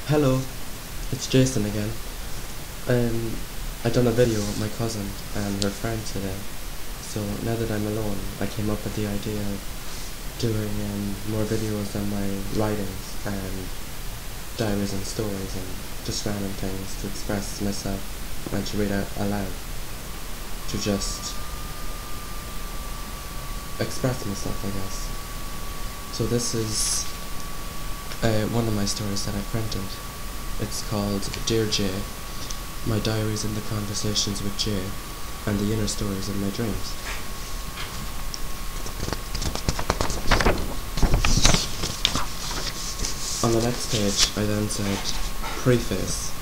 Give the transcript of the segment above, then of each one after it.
Hello, it's Jason again. I done a video with my cousin and her friend today. So now that I'm alone, I came up with the idea of doing more videos on my writings and diaries and stories and just random things to express myself and to read out aloud. To just express myself, I guess. So this is one of my stories that I printed. It's called Dear Jay, My Diaries and the Conversations with Jay, and the Inner Stories of My Dreams. On the next page, I then said, Preface.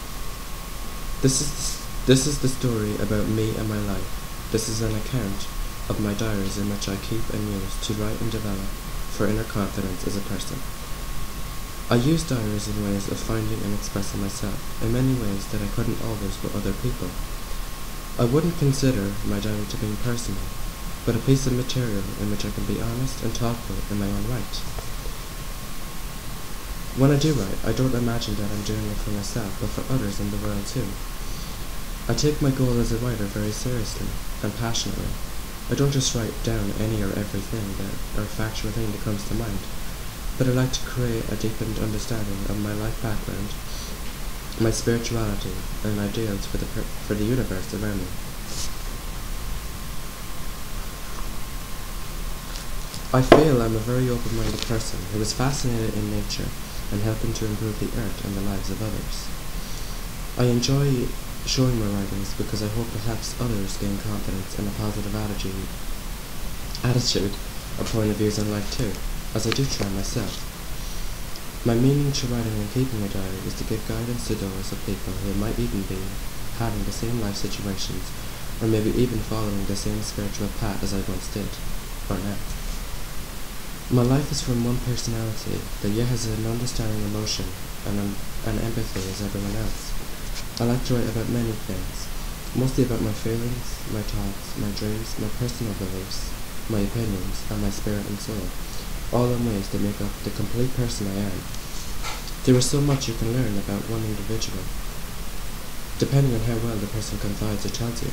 This is the story about me and my life. This is an account of my diaries in which I keep and use to write and develop for inner confidence as a person. I use diaries in ways of finding and expressing myself, in many ways that I couldn't always with other people. I wouldn't consider my diary to be personal, but a piece of material in which I can be honest and thoughtful in my own right. When I do write, I don't imagine that I'm doing it for myself, but for others in the world too. I take my goal as a writer very seriously and passionately. I don't just write down any or everything or factual thing that comes to mind, but I like to create a deepened understanding of my life background, my spirituality, and ideals for the universe around me. I feel I'm a very open-minded person who is fascinated in nature and helping to improve the earth and the lives of others. I enjoy showing my writings because I hope it helps others gain confidence and a positive attitude or point of views on life too, as I do try myself. My meaning to writing and keeping a diary is to give guidance to those of people who might even be having the same life situations, or maybe even following the same spiritual path as I once did, or now. My life is from one personality that yet has an understanding emotion and empathy as everyone else. I like to write about many things, mostly about my feelings, my thoughts, my dreams, my personal beliefs, my opinions, and my spirit and soul, all in ways that make up the complete person I am. There is so much you can learn about one individual, depending on how well the person confides or tells you.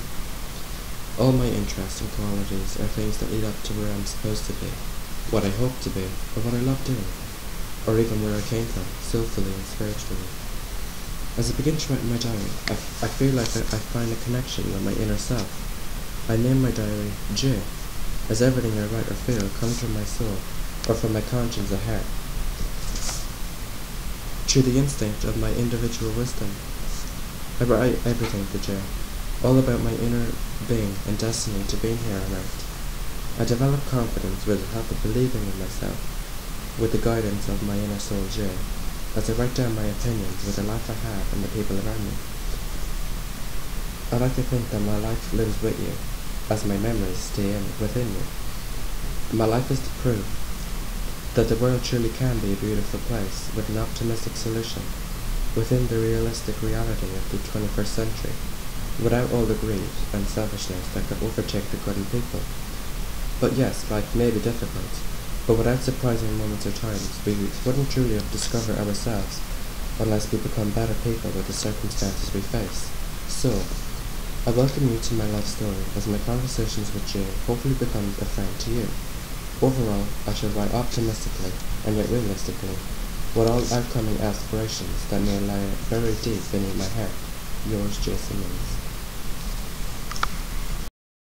All my interests and qualities are things that lead up to where I'm supposed to be, what I hope to be, or what I love doing, or even where I came from, soulfully and spiritually. As I begin to write my diary, I feel like I find a connection with my inner self. I name my diary Jay, as everything I write or feel comes from my soul, or from my conscience or heart. Through the instinct of my individual wisdom, I write everything to Jay, all about my inner being and destiny to being here on earth. I develop confidence with the help of believing in myself, with the guidance of my inner soul Jay, as I write down my opinions with the life I have and the people around me. I like to think that my life lives with you, as my memories stay within you. My life is to prove that the world truly can be a beautiful place with an optimistic solution, within the realistic reality of the 21st century, without all the greed and selfishness that could overtake the good in people. But yes, life may be difficult, but without surprising moments or times, we wouldn't truly have discovered ourselves unless we become better people with the circumstances we face. So, I welcome you to my life story as my conversations with Jay hopefully become a friend to you. Overall, I shall write optimistically and yet realistically, with all outcoming aspirations that may lie very deep beneath my heart. Yours, Jason Mills.